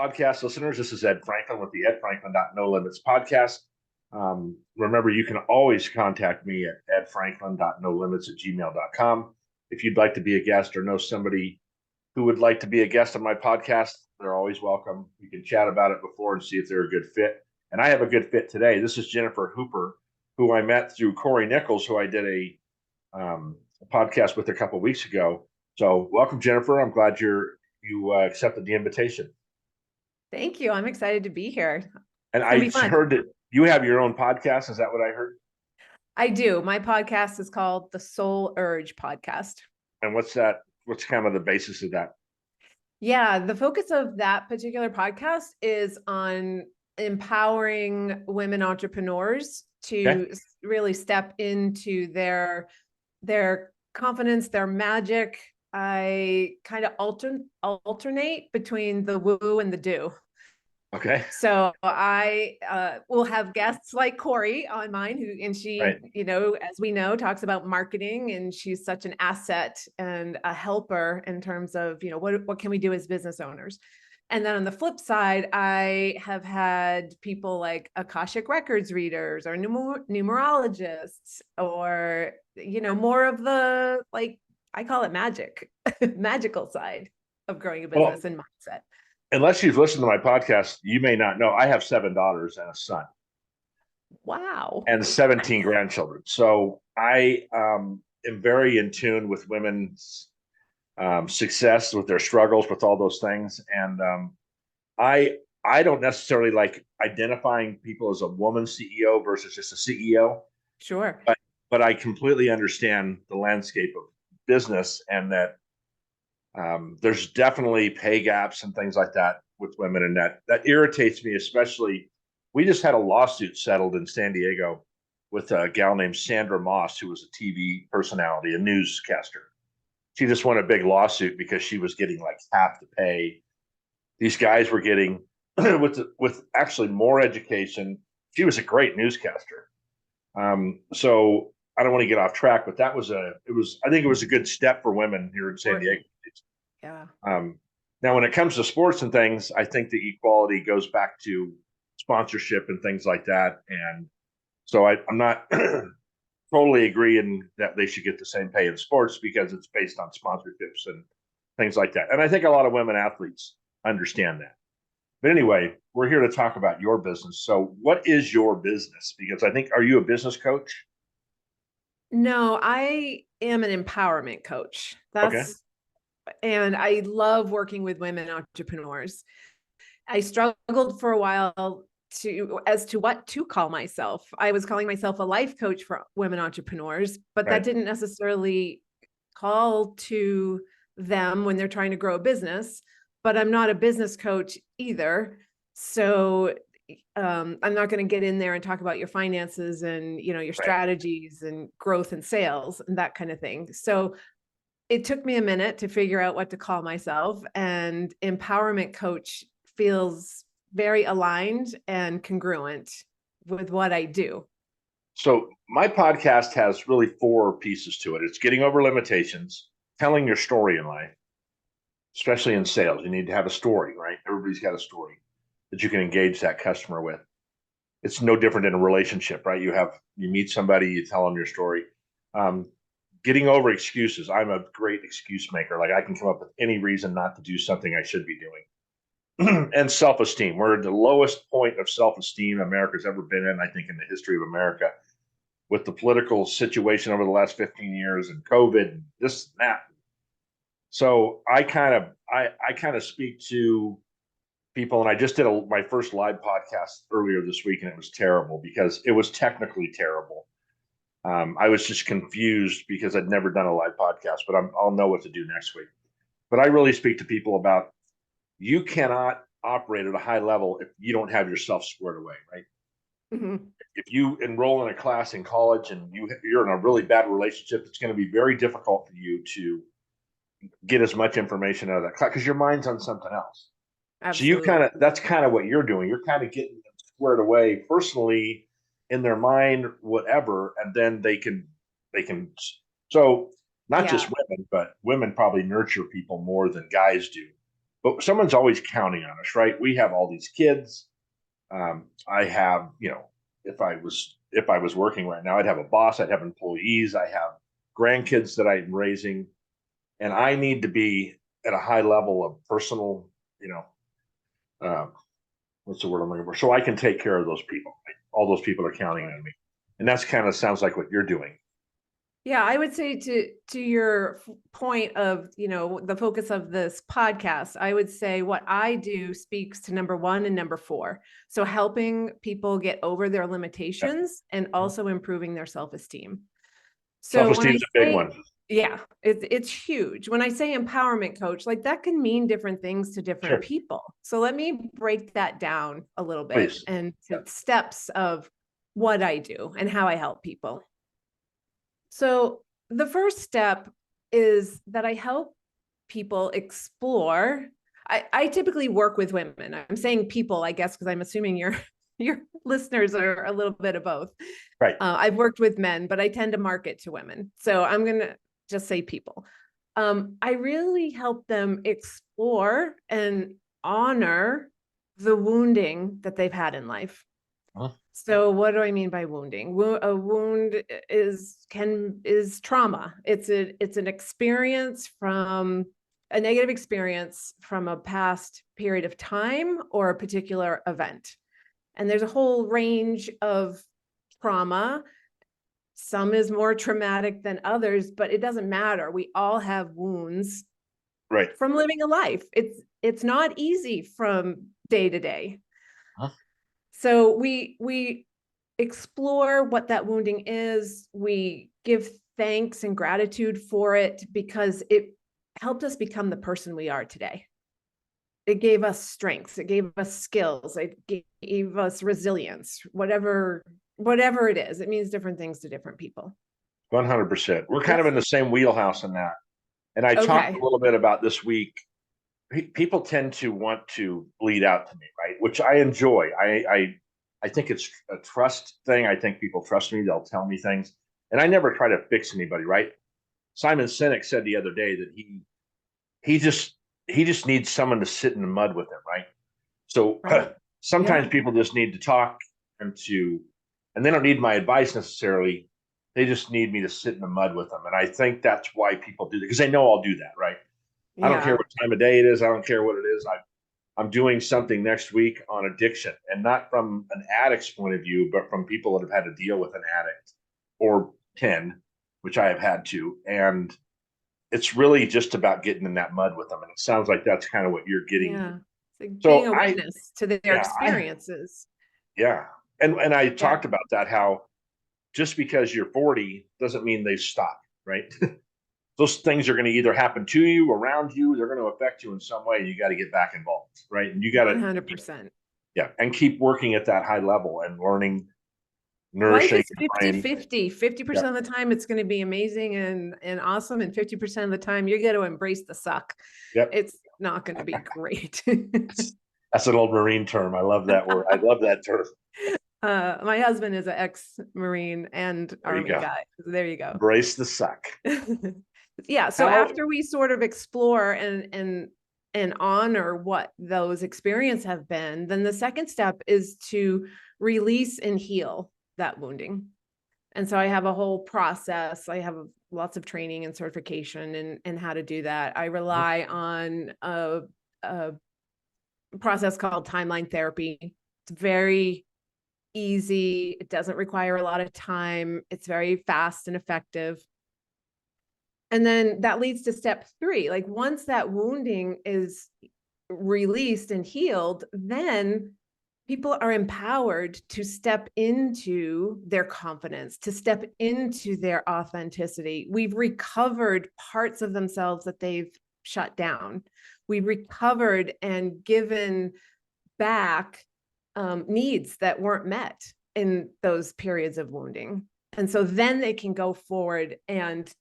podcast listeners. This is Ed Franklin with the Ed Franklin No Limits podcast. Remember, you can always contact me at edfranklin.nolimits@gmail.com. If you'd like to be a guest or know somebody who would like to be a guest on my podcast, they're always welcome. We can chat about it before and see if they're a good fit. And I have a good fit today. This is Jennifer Hooper, who I met through Corey Nichols, who I did a podcast with a couple of weeks ago. So welcome, Jennifer. I'm glad you accepted the invitation. Thank you. I'm excited to be here. And I heard that you have your own podcast. Is that what I heard? I do. My podcast is called the Soul Urge Podcast. And what's that? What's kind of the basis of that? Yeah, the focus of that particular podcast is on empowering women entrepreneurs to really step into their confidence, their magic. I kind of alternate between the woo and the do. Okay. So I will have guests like Corey on mine, and she, right. As we know, talks about marketing, and she's such an asset and a helper in terms of, what can we do as business owners? And then on the flip side, I have had people like Akashic Records readers or numerologists, or, more of the, like, I call it magical side of growing a business and mindset. Unless you've listened to my podcast, you may not know I have 7 daughters and a son. Wow. And 17 grandchildren. So I am very in tune with women's success, with their struggles, with all those things. And I don't necessarily like identifying people as a woman CEO versus just a CEO. Sure. But I completely understand the landscape of business, and that there's definitely pay gaps and things like that with women, and that irritates me. Especially, we just had a lawsuit settled in San Diego with a gal named Sandra Moss, who was a TV personality, a newscaster. She just won a big lawsuit because she was getting like half the pay these guys were getting with actually more education. She was a great newscaster. So I don't want to get off track, but I think it was a good step for women here in San Diego. Yeah. Now, when it comes to sports and things, I think the equality goes back to sponsorship and things like that. And so I'm not totally agreeing that they should get the same pay in sports, because it's based on sponsorships and things like that. And I think a lot of women athletes understand that. But anyway, we're here to talk about your business. So what is your business? Because I think, are you a business coach? No, I am an empowerment coach. Okay. And I love working with women entrepreneurs. I struggled for a while as to what to call myself. I was calling myself a life coach for women entrepreneurs, but that didn't necessarily call to them when they're trying to grow a business. But I'm not a business coach either. So I'm not going to get in there and talk about your finances and, your strategies and growth and sales and that kind of thing. So it took me a minute to figure out what to call myself, and empowerment coach feels very aligned and congruent with what I do. So my podcast has really 4 pieces to it. It's getting over limitations, telling your story in life, especially in sales. You need to have a story, right? Everybody's got a story that you can engage that customer with. It's no different in a relationship, right? You meet somebody, you tell them your story. Getting over excuses. I'm a great excuse maker. Like, I can come up with any reason not to do something I should be doing. And self-esteem. We're at the lowest point of self-esteem America's ever been in, I think, in the history of America, with the political situation over the last 15 years and COVID and this and that. So I kind of speak to people, and I just did my first live podcast earlier this week, and it was terrible because it was technically terrible. I was just confused because I'd never done a live podcast, but I'll know what to do next week. But I really speak to people about, you cannot operate at a high level if you don't have yourself squared away, right? Mm-hmm. If you enroll in a class in college and you're in a really bad relationship, it's going to be very difficult for you to get as much information out of that class because your mind's on something else. Absolutely. So that's kind of what you're doing. You're kind of getting them squared away personally in their mind, whatever, and then they can. So not just women, but women probably nurture people more than guys do. but someone's always counting on us, right? We have all these kids. I have, if I was working right now, I'd have a boss, I'd have employees, I have grandkids that I'm raising, and I need to be at a high level of personal, you know, uh, what's the word I'm looking for? So I can take care of those people. All those people are counting on me, and that's kind of sounds like what you're doing. Yeah, I would say to your point of, the focus of this podcast, I would say what I do speaks to number 1 and number 4. So helping people get over their Yeah. limitations and also improving their self-esteem. So when Self-esteem I is a big say, one. yeah, it's huge. When I say empowerment coach, like that can mean different things to different Sure, people. So let me break that down a little bit please. and Yeah. to steps of what I do and how I help people. So the first step is that I help people explore. I typically work with women. I'm saying people, I guess, because I'm assuming your listeners are a little bit of both. Right. I've worked with men, but I tend to market to women. So I'm going to just say people. I really help them explore and honor the wounding that they've had in life. Huh? So what do I mean by wounding? A wound is trauma. It's an experience from a negative experience from a past period of time or a particular event. And there's a whole range of trauma. Some is more traumatic than others, but it doesn't matter. We all have wounds Right. from living a life. It's not easy from day to day. Huh? So we explore what that wounding is. We give thanks and gratitude for it because it helped us become the person we are today. It gave us strengths, it gave us skills, it gave us resilience, whatever it is. It means different things to different people. 100%. We're kind of That's in the same wheelhouse in that. And I talked okay. a little bit about this week. People tend to want to bleed out to me, right? Which I enjoy. I think it's a trust thing. I think people trust me. They'll tell me things, and I never try to fix anybody, right? Simon Sinek said the other day that he just he just needs someone to sit in the mud with him, right? So Right. sometimes Yeah. people just need to talk and they don't need my advice necessarily. They just need me to sit in the mud with them, and I think that's why people do that because they know I'll do that, right? I don't care Yeah. what time of day it is. I don't care what it is. I'm doing something next week on addiction, and not from an addict's point of view, but from people that have had to deal with an addict or 10, which I have had to. And it's really just about getting in that mud with them. And it sounds like that's kind of what you're getting to. Yeah. It's like being So a witness to their yeah, experiences. yeah. And I Yeah. talked about that, how just because you're 40 doesn't mean they stop, right? Those things are going to either happen to you, around you, they're going to affect you in some way. You got to get back involved, right? And you got to, 100%. yeah, and keep working at that high level and learning, Life nourishing is your 50 brain. 50. Yeah, 50% of the time it's going to be amazing and awesome. And 50% of the time you're going to embrace the suck. yep. It's not going to be great. That's an old Marine term. I love that word. I love that term. My husband is an ex-Marine and There you Army go. guy. So there you go. Embrace the suck. Yeah. So How? after we sort of explore and honor what those experiences have been, then the second step is to release and heal that wounding. And so I have a whole process. I have lots of training and certification and how to do that. I rely on a process called timeline therapy. It's very easy. It doesn't require a lot of time. It's very fast and effective. And then that leads to step 3. Like once that wounding is released and healed, then people are empowered to step into their confidence, to step into their authenticity. We've recovered parts of themselves that they've shut down. We've recovered and given back needs that weren't met in those periods of wounding. And so then they can go forward and,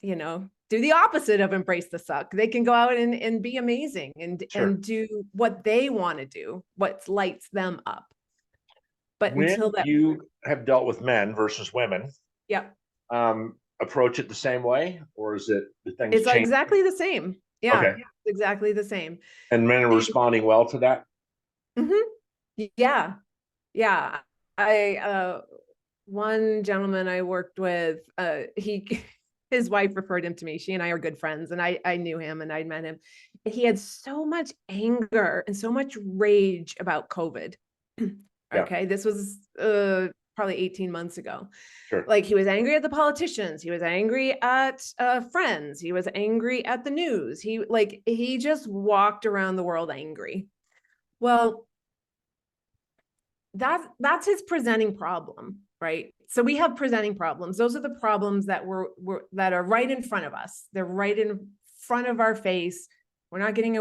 do the opposite of embrace the suck. They can go out and be amazing Sure. and do what they want to do, what lights them up. But When until that, you have dealt with men versus women, yeah, approach it the same way, or is it the things it's change? exactly the same. Yeah, Okay. exactly the same. And men are And responding well to that? mhm, yeah, yeah. I one gentleman I worked with, he his wife referred him to me. She and I are good friends, and I knew him and I'd met him. He had so much anger and so much rage about COVID. Yeah, Okay, this was probably 18 months ago. sure. Like he was angry at the politicians, he was angry at friends, he was angry at the news. He just walked around the world angry. Well, that's his presenting problem, right? So we have presenting problems. Those are the problems that we're that are right in front of us. They're right in front of our face. We're not getting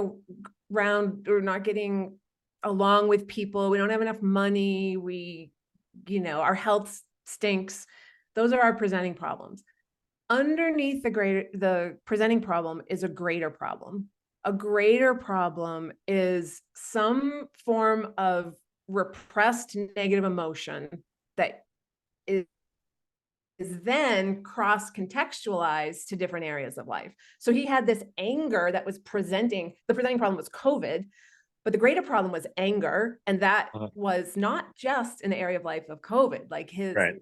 around, we're not getting along with people. We don't have enough money. Our health stinks. Those are our presenting problems. Underneath the presenting problem is a greater problem. A greater problem is some form of repressed negative emotion that is then cross contextualized to different areas of life. So he had this anger that was the presenting problem was COVID, but the greater problem was anger. And that Uh-huh. was not just in the area of life of COVID. Like Right.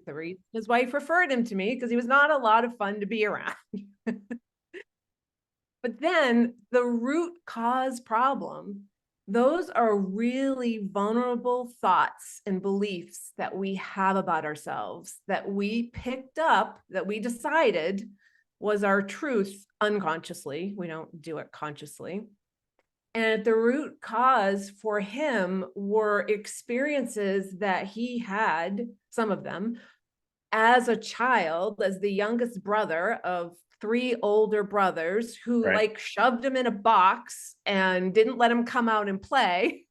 his wife referred him to me because he was not a lot of fun to be around. But then the root cause problem, those are really vulnerable thoughts and beliefs that we have about ourselves that we picked up, that we decided was our truth unconsciously. We don't do it consciously. And the root cause for him were experiences that he had, some of them, as a child, as the youngest brother of three older brothers who Right. like shoved him in a box and didn't let him come out and play.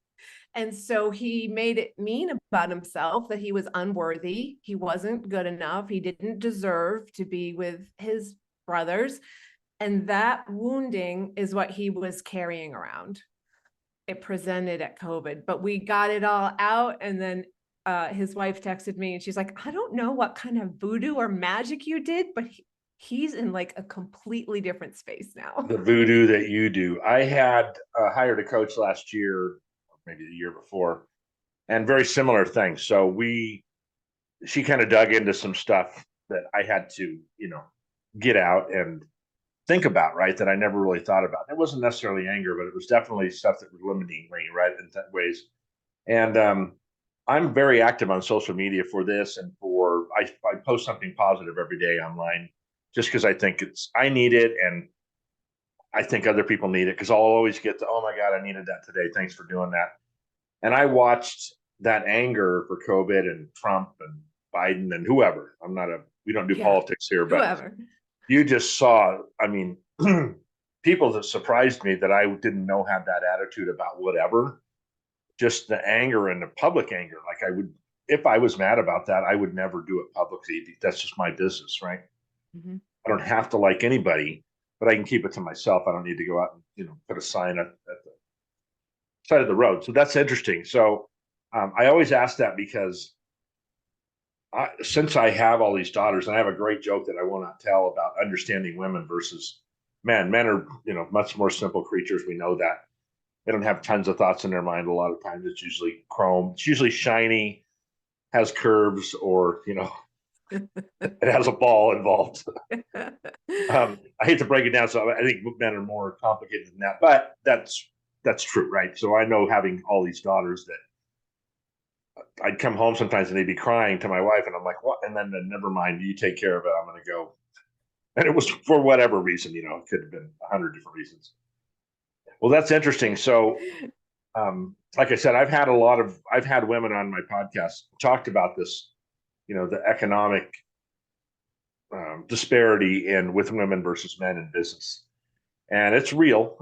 And so he made it mean about himself that he was unworthy. He wasn't good enough. He didn't deserve to be with his brothers. And that wounding is what he was carrying around. It presented at COVID, but we got it all out. And then his wife texted me and she's like, I don't know what kind of voodoo or magic you did, but he's in like a completely different space now. The voodoo that you do. I had hired a coach last year, maybe the year before, and very similar things. So she kind of dug into some stuff that I had to, get out and think about, right? That I never really thought about. It wasn't necessarily anger, but it was definitely stuff that was limiting me, right? In that ways. And I'm very active on social media for this, and I post something positive every day online, just because I think I need it, and I think other people need it, because I'll always get the, oh my God, I needed that today. Thanks for doing that. And I watched that anger for COVID and Trump and Biden and whoever. We don't do Yeah, politics here, but whoever. you just saw, I mean, people that surprised me that I didn't know had that attitude about whatever, just the anger and the public anger. Like if I was mad about that, I would never do it publicly. That's just my business, right? Mhm. I don't have to like anybody, but I can keep it to myself. I don't need to go out and put a sign at the side of the road. So that's interesting. So I always ask that because since I have all these daughters, and I have a great joke that I will not tell about understanding women versus men. Men are much more simple creatures. We know that they don't have tons of thoughts in their mind. A lot of times, it's usually chrome. It's usually shiny, has curves, or it has a ball involved. I hate to break it down, so I think men are more complicated than that, but that's true, right? So I know, having all these daughters, that I'd come home sometimes and they'd be crying to my wife, and I'm like, what? And then never mind, you take care of it. I'm going to go. And it was for whatever reason, it could have been 100 different reasons. Well, that's interesting. So, like I said, I've had women on my podcast talked about this, the economic disparity with women versus men in business. And it's real.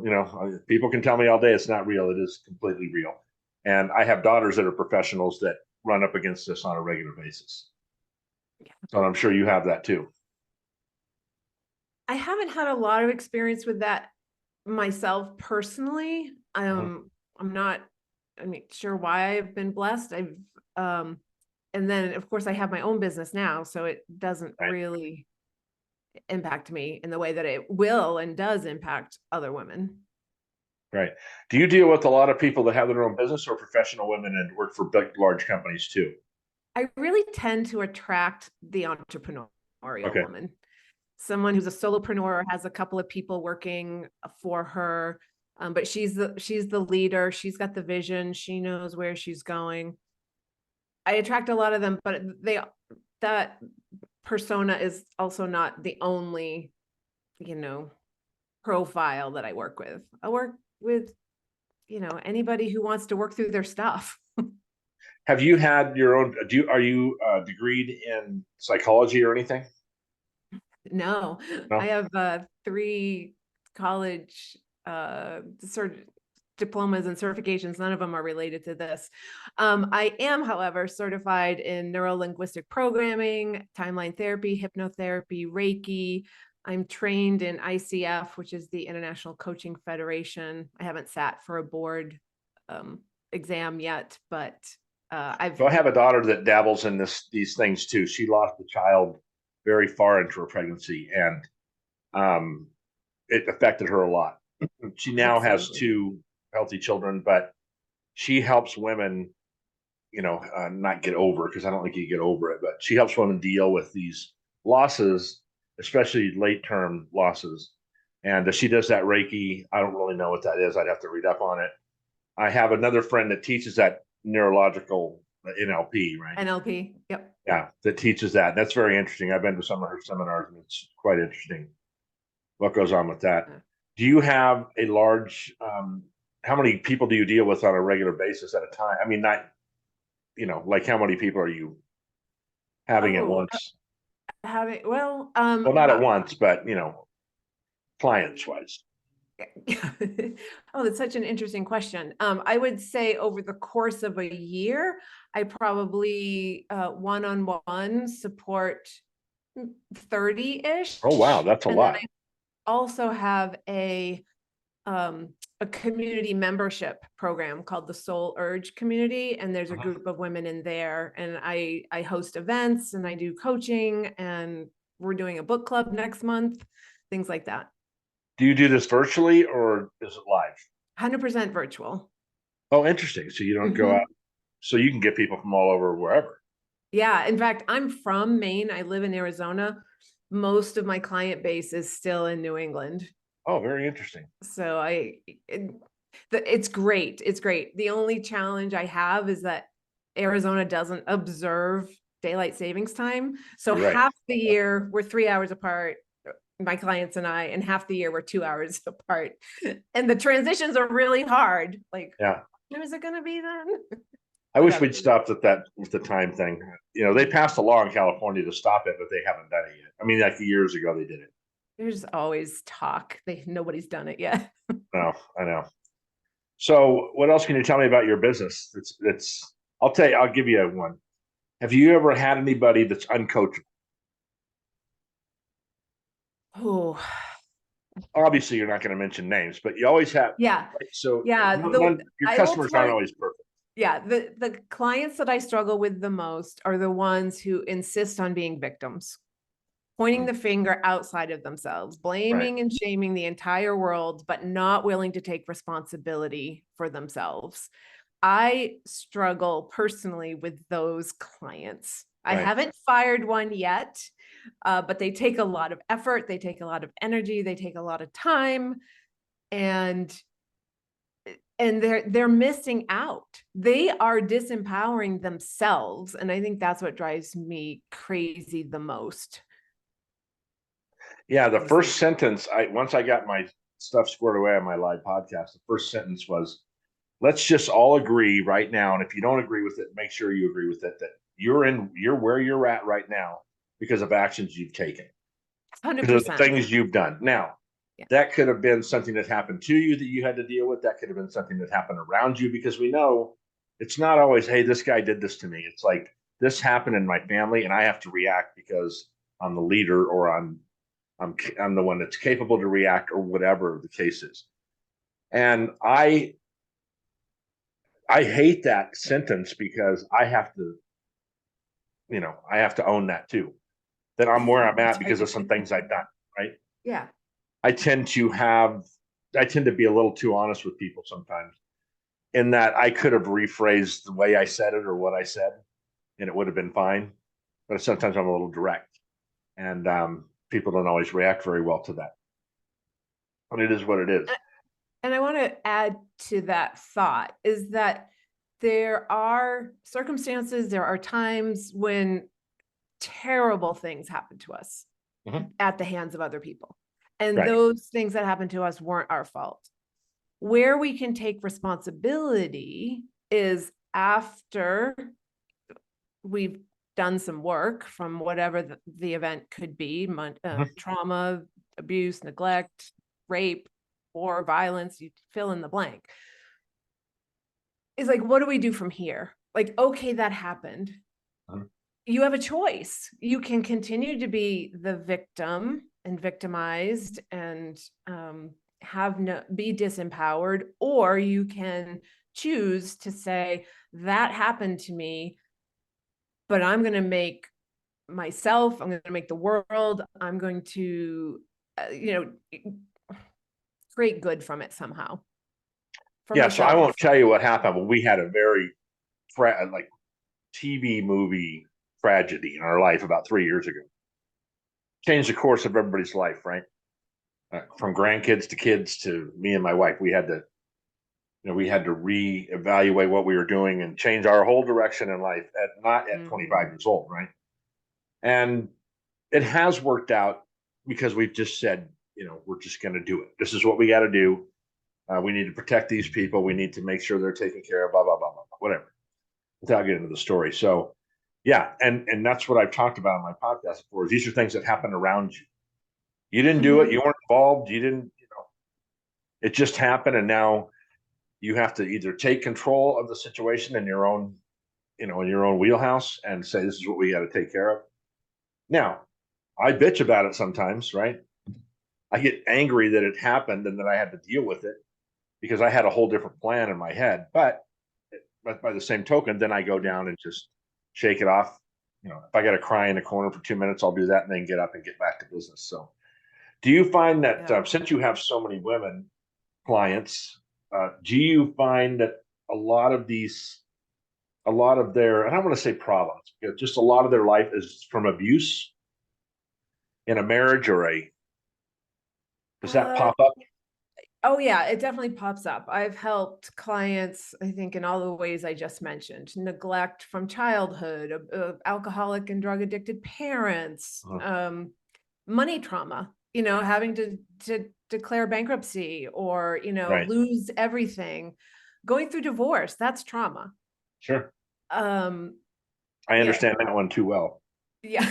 People can tell me all day it's not real. It is completely real. And I have daughters that are professionals that run up against this on a regular basis. So I'm sure you have that too. I haven't had a lot of experience with that myself personally. I'm not, sure why I've been blessed. And then of course I have my own business now, so it doesn't Right. really impact me in the way that it will and does impact other women. Right. Do you deal with a lot of people that have their own business or professional women and work for big, large companies too? I really tend to attract the entrepreneurial Okay. woman, someone who's a solopreneur, has a couple of people working for her, but she's the leader. She's got the vision. She knows where she's going. I attract a lot of them, but that persona is also not the only, profile that I work with. I work with, anybody who wants to work through their stuff. Have you had your own? Are you degreed in psychology or anything? No, I No. have 3 college diplomas and certifications. None of them are related to this. I am, however, certified in neuro-linguistic programming, timeline therapy, hypnotherapy, Reiki. I'm trained in ICF, which is the International Coaching Federation. I haven't sat for a board exam yet, but So I have a daughter that dabbles in these things too. She lost a child very far into her pregnancy, and it affected her a lot. She now has absolutely. 2 healthy children, but she helps women, not get over, because I don't think you get over it, but she helps women deal with these losses, especially late term losses. And she does that Reiki. I don't really know what that is. I'd have to read up on it. I have another friend that teaches that neurological NLP, right? NLP. Yep. Yeah, that teaches that. That's very interesting. I've been to some of her seminars, and it's quite interesting what goes on with that. Do you have a large? How many people do you deal with on a regular basis at a time? I mean, not, like how many people are you having at Oh, once? Well, not at about once, but clients wise. oh, that's such an interesting question. I would say over the course of a year, I probably one-on-one support 30-ish. Oh wow, that's a And then lot. I also have a community membership program called the Soul Urge Community. And there's a Uh-huh. group of women in there. And I host events and I do coaching, and we're doing a book club next month, things like that. Do you do this virtually or is it live? 100% virtual. Oh, interesting. So you don't go out, Mhm. so you can get people from all over wherever. Yeah. In fact, I'm from Maine. I live in Arizona. Most of my client base is still in New England. Oh, very interesting. So it's great. It's great. The only challenge I have is that Arizona doesn't observe daylight savings time. So You're right. half the year we're 3 hours apart, my clients and I, and half the year we're 2 hours apart. And the transitions are really hard. Like, Yeah. when is it going to be then? I wish Whatever. we'd stopped at that with the time thing. They passed a law in California to stop it, but they haven't done it yet. I mean, like years ago they did it. There's always talk. Nobody's done it yet. No, I know. So what else can you tell me about your business? I'll give you one. Have you ever had anybody that's uncoachable? Oh, Obviously, you're not going to mention names, but you always have. yeah. Right? So Yeah. your I will customers tell aren't you, always perfect. yeah, the clients that I struggle with the most are the ones who insist on being victims, pointing Mm, the finger outside of themselves, right. blaming and shaming the entire world, but not willing to take responsibility for themselves. I struggle personally with those clients. I Right. haven't fired one yet, but they take a lot of effort, they take a lot of energy, they take a lot of time, and they're missing out. They are disempowering themselves, and I think that's what drives me crazy the most. Yeah. The first sentence, once I got my stuff squared away on my live podcast, the first sentence was, let's just all agree right now. And if you don't agree with it, make sure you agree with it, that you're where you're at right now because of actions you've taken, because of the 100%. things you've done. Now, Yeah. that could have been something that happened to you that you had to deal with. That could have been something that happened around you, because we know it's not always, hey, this guy did this to me. It's like, this happened in my family and I have to react because I'm the leader, or I'm the one that's capable to react, or whatever the case is. And I hate that sentence because I have to own that too. that I'm where I'm at because of some things I've done, right? Yeah. I tend to have, I tend to be a little too honest with people sometimes in that I could have rephrased the way I said it or what I said and it would have been fine. But sometimes I'm a little direct and people don't always react very well to that. And it is what it is. And I want to add to that thought is that there are circumstances, there are times when terrible things happen to us at the hands of other people. And Right. those things that happened to us weren't our fault. Where we can take responsibility is after we've done some work from whatever the event could be, trauma, abuse, neglect, rape, or violence, you fill in the blank. Is like, what do we do from here? Like, okay, that happened. You have a choice. You can continue to be the victim and victimized and be disempowered, or you can choose to say, that happened to me, but I'm going to make myself, I'm going to make the world, I'm going to, create good from it somehow. Yeah, so I won't tell you what happened, but we had a very like TV movie tragedy in our life about 3 years ago. Changed the course of everybody's life, right? From grandkids to kids to me and my wife. We had to, we had to reevaluate what we were doing and change our whole direction in life not at 25 years old, right? And it has worked out because we've just said, we're just going to do it. This is what we got to do. We need to protect these people. We need to make sure they're taken care of, blah, blah, blah, blah, whatever, without getting into the story. So, yeah. And that's what I've talked about on my podcast before. Is these are things that happen around you. You didn't do it. You weren't involved. You didn't, it just happened. And now you have to either take control of the situation in your own, in your own wheelhouse and say, this is what we got to take care of. Now, I bitch about it sometimes, right? I get angry that it happened and that I had to deal with it because I had a whole different plan in my head. But by the same token, then I go down and just shake it off. If I got to cry in a corner for 2 minutes, I'll do that and then get up and get back to business. So, do you find that since you have so many women clients, do you find that a lot of their, and I don't want to say problems, just a lot of their life is from abuse in a marriage does that pop up? Oh yeah, it definitely pops up. I've helped clients, I think, in all the ways I just mentioned: neglect from childhood, alcoholic and drug addicted parents, money trauma, having to declare bankruptcy or, Right. lose everything, going through divorce. That's trauma. Sure. I understand that one too well. Yeah,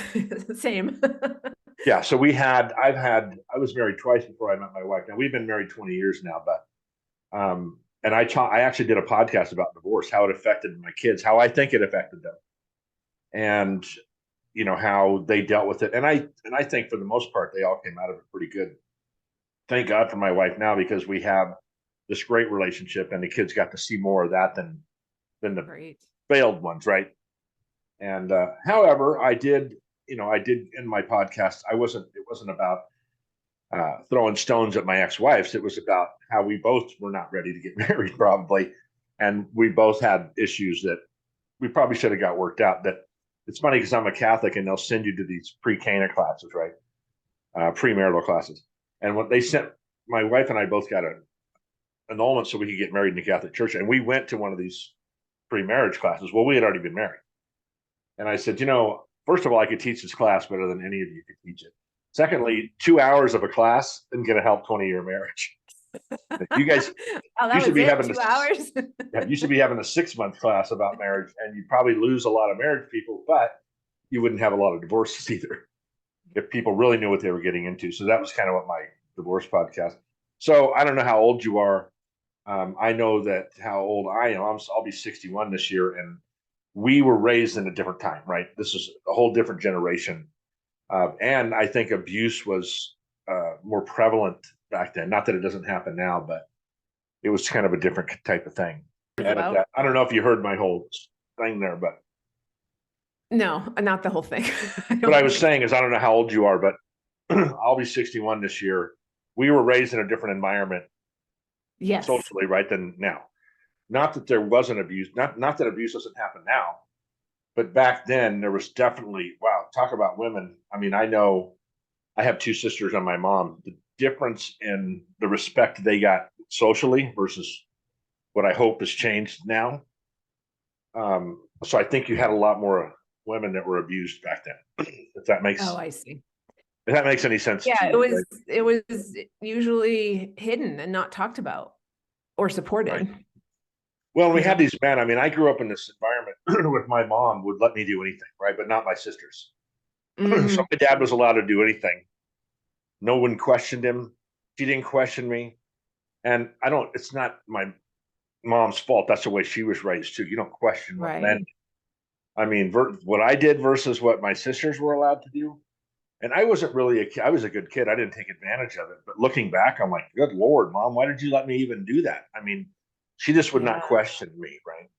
same. Yeah. So I was married twice before I met my wife. Now we've been married 20 years now, but, and I actually did a podcast about divorce, how it affected my kids, how I think it affected them and, how they dealt with it. And I think for the most part, they all came out of it pretty good. Thank God for my wife now, because we have this great relationship and the kids got to see more of that than the failed ones. Right. And, however, I did in my podcast, it wasn't about throwing stones at my ex-wives. It was about how we both were not ready to get married, probably. And we both had issues that we probably should have got worked out. That it's funny because I'm a Catholic and they'll send you to these pre-Cana classes, right? Premarital classes. And what they sent, my wife and I both got an annulment so we could get married in the Catholic Church. And we went to one of these pre-marriage classes. Well, we had already been married. And I said, first of all, I could teach this class better than any of you could teach it. Secondly, 2 hours of a class isn't going to help 20-year marriage. You guys, you should be having 2 hours. You should be having a 6-month class about marriage, and you'd probably lose a lot of marriage people, but you wouldn't have a lot of divorces either if people really knew what they were getting into. So that was kind of what my divorce podcast. So I don't know how old you are. I know that how old I am. I'll be 61 this year, and we were raised in a different time, right? This is a whole different generation. And I think abuse was more prevalent back then. Not that it doesn't happen now, but it was kind of a different type of thing. I don't know if you heard my whole thing there, but. No, not the whole thing. I What I don't was think. saying is, I don't know how old you are, but I'll be 61 this year. We were raised in a different environment Yes. socially, right, than now. Not that there wasn't abuse, not that abuse doesn't happen now, but back then there was definitely, wow, talk about women. I mean, I know I have two sisters on my mom. The difference in the respect they got socially versus what I hope has changed now. So I think you had a lot more women that were abused back then. If that Oh, makes I see. if that makes any sense Yeah, to you, right? it was usually hidden and not talked about or Right. supported, Well, we you had know. these men. I mean, I grew up in this environment with my mom would let me do anything, right? But not my sisters. So Mm, my dad was allowed to do anything. No one questioned him. She didn't question me. And I don't, it's not my mom's fault. That's the way she was raised too. You don't question what men right. do. I mean, what I did versus what my sisters were allowed to do. And I wasn't really a kid. I was a good kid. I didn't take advantage of it. But looking back, I'm like, good Lord, mom, why did you let me even do that? I mean, she just would not Yeah, question me, right?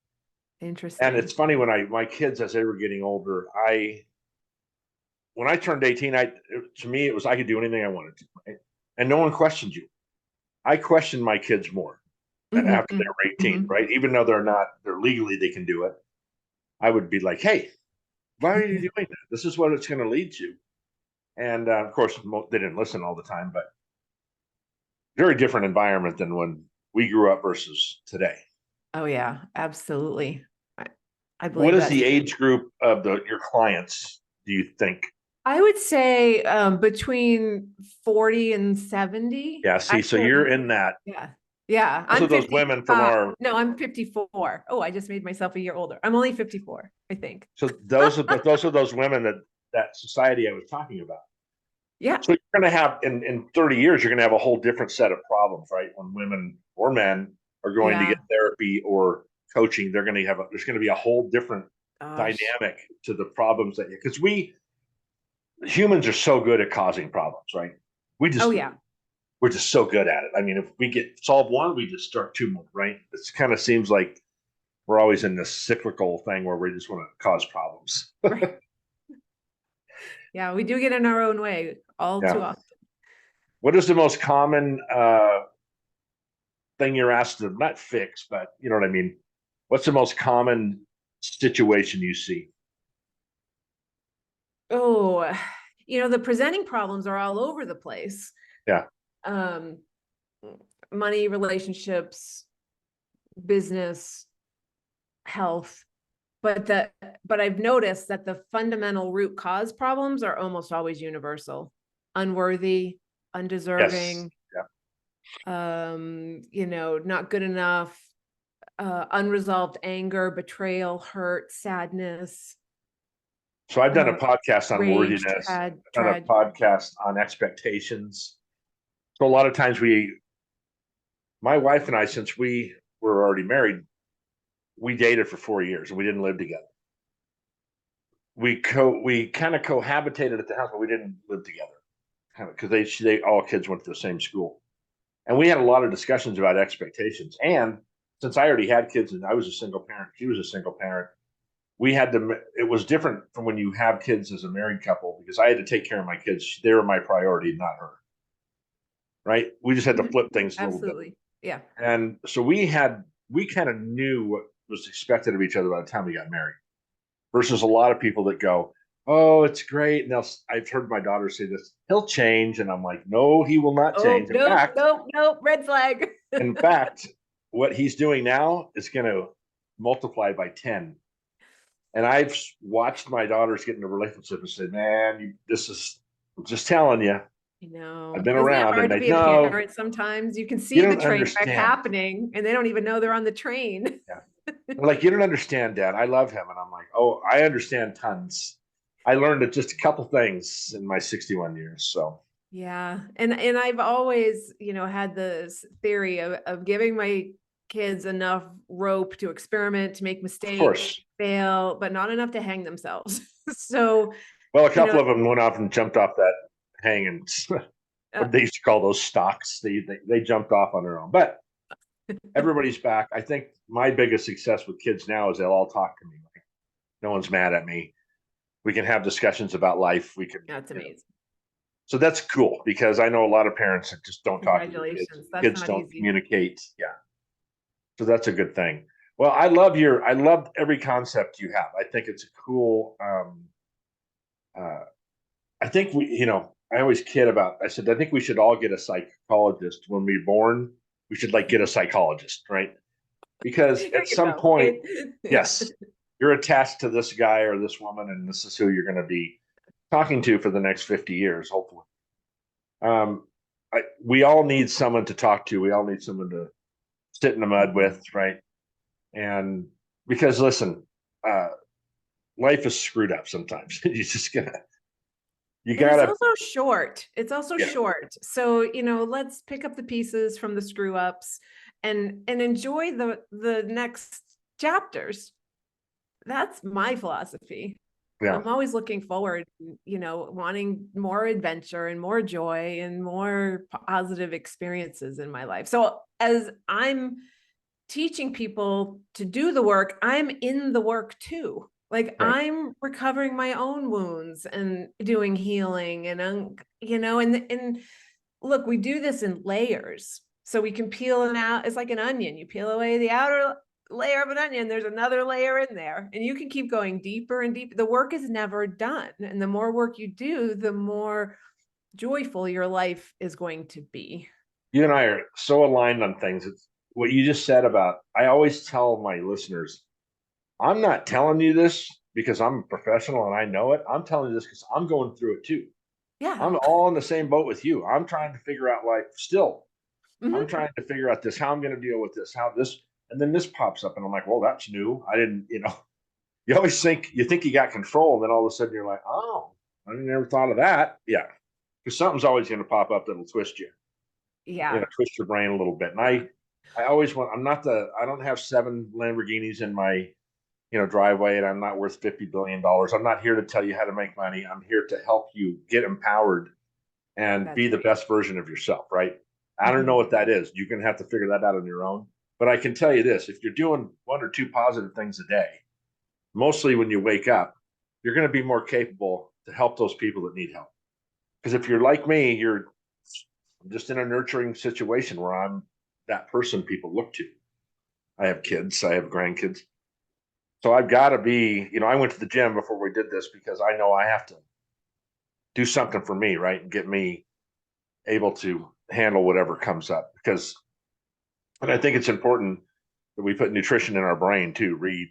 And it's interesting. funny when my kids, as they were getting older, when I turned 18, to me, it was, I could do anything I wanted to, right? And no one questioned you. I questioned my kids more after they Mhm, were 18, mhm. right? Even though they're legally, they can do it. I would be like, hey, why are you doing that? This is what it's going to lead to. And of course, they didn't listen all the time, but very different environment than when we grew up versus today. Oh yeah, absolutely. I, I What believe is that the too. age group of your clients, do you think? I would say between 40 and 70. Yeah, see, so you're Actually, in that. yeah. Yeah, Those I'm are those women from 55. our, No, I'm 54. Oh, I just made myself a year older. I'm only 54, I think. so those are those women that society I was talking about. Yeah, So you're going to have in 30 years, you're going to have a whole different set of problems, right? When women or men are going to get yeah. therapy or coaching, there's going to be a whole different Gosh. dynamic to the problems that, because we humans are so good at causing problems, right? We Oh just, yeah. we're just so good at it. I mean, if we get solve one, we just start two more, right? It kind of seems like we're always in this cyclical thing where we just want to cause problems. Right. Yeah, we do get in our own way all too Yeah. often. What is the most common thing you're asked to not fix, but you know what I mean? What's the most common situation you see? Oh, the presenting problems are all over the place. Yeah. Um, money, relationships, business, health. But I've noticed that the fundamental root cause problems are almost always universal. Unworthy, Yes. undeserving, Yeah. not good enough, unresolved anger, betrayal, hurt, sadness, So I've done a uh, podcast on rage, worthiness. I've done a dread. podcast on expectations. So a lot of times my wife and I, since we were already married, we dated for 4 years and we didn't live together. We kind of cohabitated at the house, but we didn't live together, kind of because they all kids went to the same school, and we had a lot of discussions about expectations. And since I already had kids and I was a single parent, she was a single parent, we had to. It was different from when you have kids as a married couple because I had to take care of my kids. They were my priority, not her. Right? We just had to Mhm. flip things a little bit, Absolutely. Yeah. and so we kind of knew what was expected of each other by the time we got married. Versus a lot of people that go, "Oh, it's great." And I've heard my daughter say this, "He'll change," and I'm like, "No, he will not Oh, change." nope, nope, nope. Red flag. In fact, what he's doing now is going to multiply by 10. And I've watched my daughters get into a relationship and said, "Man, this is I'm just telling you. I've been Isn't it around." And hard to they be a no, parent sometimes? You can you see the don't train wreck understand. happening and they don't even know they're on the train. Yeah. They're like, you don't understand, Dad. I love him. And I'm like, oh, I understand tons. I learned just a couple things in my 61 years. So, Yeah. And I've always, had this theory of giving my kids enough rope to experiment, to make of mistakes, course, fail, but not enough to hang themselves. So, well, a you know, couple of them went off and jumped off that hang and uh, what they used to call those stocks. They jumped off on their own. But everybody's back. I think my biggest success with kids now is they'll all talk to me. Like, no one's mad at me. We can have discussions about life. We can, That's amazing. so that's cool because I know a lot of parents that just don't talk to their kids. Congratulations. That's Kids not don't easy. communicate. Yeah. So that's a good thing. Well, I love every concept you have. I think it's a cool, uh, I think I always kid about, I said, I think we should all get a psychologist when we're born. We should like get a psychologist, right? Because There at you some go. point, Right? Yeah. yes, you're attached to this guy or this woman, and this is who you're going to be talking to for the next 50 years, hopefully. Um, we all need someone to talk to. We all need someone to sit in the mud with, right? And because listen, uh, life is screwed up sometimes. You just you And it's gotta, also short. It's also yeah, short. So, let's pick up the pieces from the screw ups and enjoy the next chapters. That's my philosophy. yeah. I'm always looking forward, wanting more adventure and more joy and more positive experiences in my life. So as I'm teaching people to do the work, I'm in the work too. Like Right. I'm recovering my own wounds and doing healing and look, we do this in layers. So we can peel it out. It's like an onion. You peel away the outer layer of an onion, there's another layer in there, and you can keep going deeper and deeper. The work is never done. And the more work you do, the more joyful your life is going to be. You and I are so aligned on things. It's what you just said about, I always tell my listeners, I'm not telling you this because I'm a professional and I know it. I'm telling you this because I'm going through it too. Yeah. I'm all in the same boat with you. I'm trying to figure out life still. I'm Mm-hmm. trying to figure out this, how I'm going to deal with this, how this, and then this pops up, and I'm like, well, that's new. I didn't, you always think you got control, and then all of a sudden you're like, oh, I never thought of that. Yeah, because something's always going to pop up that'll twist you, Yeah. twist your brain a little bit. And I always want. I don't have 7 Lamborghinis in my driveway, and I'm not worth $50 billion. I'm not here to tell you how to make money. I'm here to help you get empowered and That's be the right. best version of yourself, right? I don't know Mm-hmm. what that is. You're going to have to figure that out on your own. But I can tell you this, if you're doing 1 or 2 positive things a day, mostly when you wake up, you're going to be more capable to help those people that need help. Because if you're like me, you're just in a nurturing situation where I'm that person people look to. I have kids, I have grandkids. So I've got to be, I went to the gym before we did this because I know I have to do something for me, right? And get me able to handle whatever comes up. And I think it's important that we put nutrition in our brain too. Read,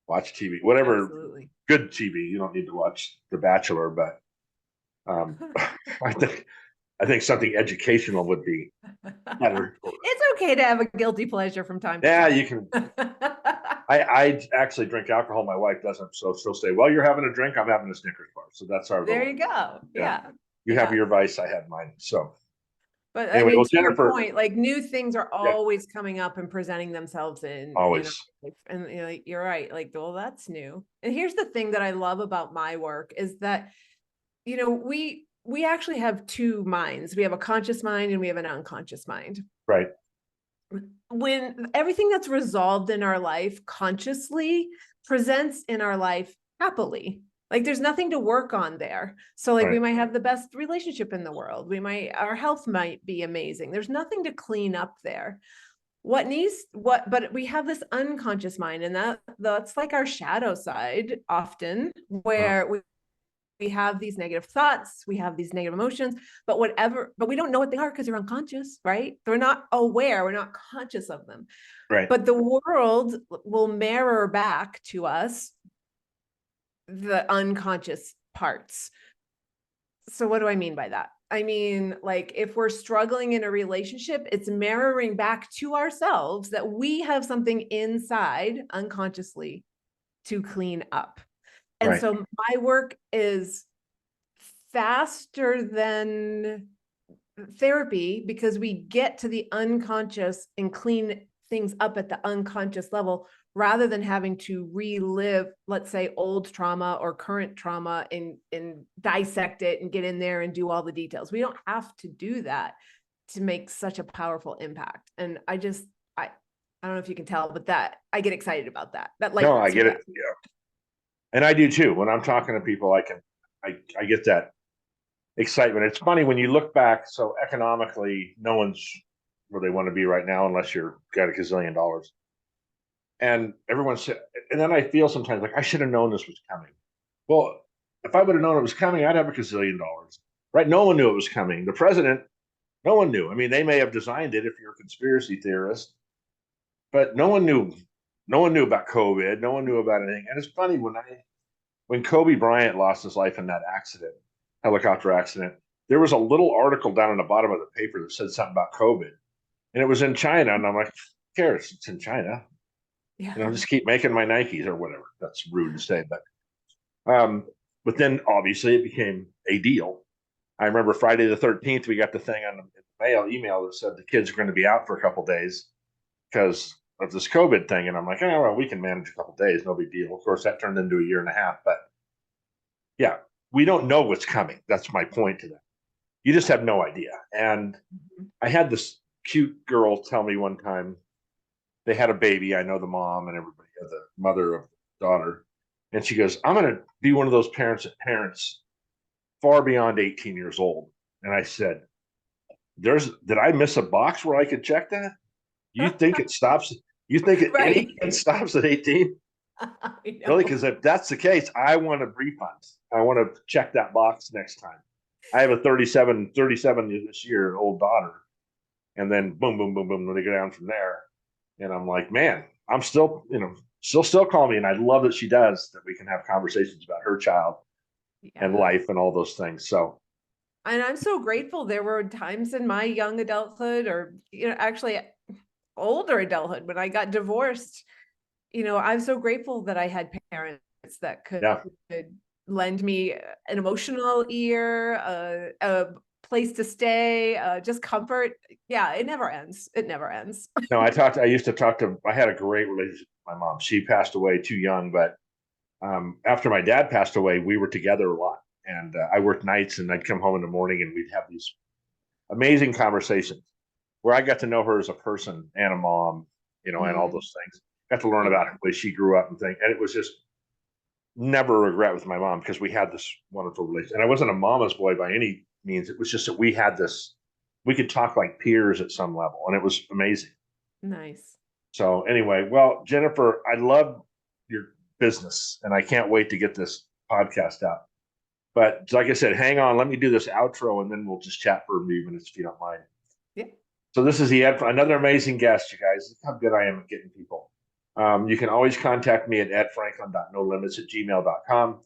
watch TV, whatever Absolutely. good TV. You don't need to watch The Bachelor, but I think something educational would be better. It's okay to have a guilty pleasure from time to Yeah, time. you can. I actually drink alcohol. My wife doesn't, so she'll say, "Well, you're having a drink. I'm having a Snickers bar." So that's our There little. you go. Yeah, Yeah. you have Yeah. your vice. I had mine. So But I anyway, mean, well, to your Jennifer, point, like new things are yeah, always coming up and presenting themselves in our always life. And you're right. Like, well, that's new. And here's the thing that I love about my work is that, we actually have two minds. We have a conscious mind and we have an unconscious mind. right, When everything that's resolved in our life consciously presents in our life happily. Like there's nothing to work on there. So like we right, might have the best relationship in the world. Our health might be amazing. There's nothing to clean up there. But we have this unconscious mind, and that's like our shadow side often, where we have these negative thoughts, we have these negative emotions, but we don't know what they are because they're unconscious, right? We're not aware, we're not conscious of them. right. But the world will mirror back to us the unconscious parts. So what do I mean by that? I mean, like if we're struggling in a relationship, it's mirroring back to ourselves that we have something inside unconsciously to clean up. And Right. so my work is faster than therapy because we get to the unconscious and clean things up at the unconscious level rather than having to relive, let's say, old trauma or current trauma and dissect it and get in there and do all the details. We don't have to do that to make such a powerful impact. And I don't know if you can tell, but that I get excited about that. That No, I lights me get up. it. Yeah. And I do too. When I'm talking to people, I get that excitement. It's funny when you look back. So economically, no one's where they want to be right now unless you're got a gazillion dollars. And everyone said, and then I feel sometimes like I should have known this was coming. Well, if I would have known it was coming, I'd have a gazillion dollars, right? No one knew it was coming. The president, no one knew. I mean, they may have designed it if you're a conspiracy theorist, but no one knew. No one knew about COVID. No one knew about anything. And it's funny when Kobe Bryant lost his life in that accident, helicopter accident, there was a little article down in the bottom of the paper that said something about COVID, and it was in China. And I'm like, who cares? It's in China. Yeah. Just keep making my Nikes or whatever. That's rude to say, um, but then obviously it became a deal. I remember Friday the 13th, we got the thing on the email that said the kids are going to be out for a couple of days because of this COVID thing. And I'm like, oh, well, we can manage a couple of days, no big deal. Of course, that turned into a year and a half. But yeah, we don't know what's coming. That's my point to that. You just have no idea. And I had this cute girl tell me one time they had a baby. I know the mom and everybody, the mother of the daughter. And she goes, I'm going to be one of those parents that parents far beyond 18 years old. And I said, did I miss a box where I could check that? You think it stops? You think Right. any kid stops at 18? Really? Because if that's the case, I want a refund. I want to check that box next time. I have a 37 this year old daughter. And then boom, boom, boom, boom, when they go down from there. And I'm like, man, I'm still, still call me. And I love that she does, that we can have conversations about her child and life and all those things. So, and I'm so grateful. There were times in my young adulthood, or actually older adulthood, when I got divorced. I'm so grateful that I had parents that could lend me an emotional ear, a place to stay, just comfort. Yeah, it never ends. It never ends. No, I had a great relationship with my mom. She passed away too young, but after my dad passed away, we were together a lot. And I worked nights and I'd come home in the morning and we'd have these amazing conversations where I got to know her as a person and a mom, and all those things. Got to learn about the way she grew up and things. And it was just never a regret with my mom because we had this wonderful relationship. And I wasn't a mama's boy by any means. It was just that we could talk like peers at some level, and it was amazing. Nice. So anyway, well, Jennifer, I love your business and I can't wait to get this podcast out. But like I said, hang on, let me do this outro and then we'll just chat for a few minutes if you don't mind. Yeah. So this is another amazing guest, you guys. Look how good I am at getting people. You can always contact me at edfranklin.nolimits@gmail.com.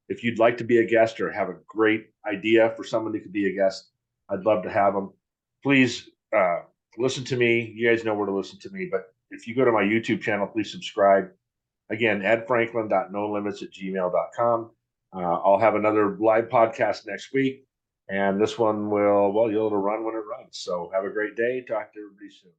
If you'd like to be a guest or have a great idea for someone who could be a guest, I'd love to have them. Please listen to me. You guys know where to listen to me. But if you go to my YouTube channel, please subscribe. Again, edfranklin.nolimits@gmail.com. I'll have another live podcast next week. And this one it'll run when it runs. So have a great day. Talk to everybody soon.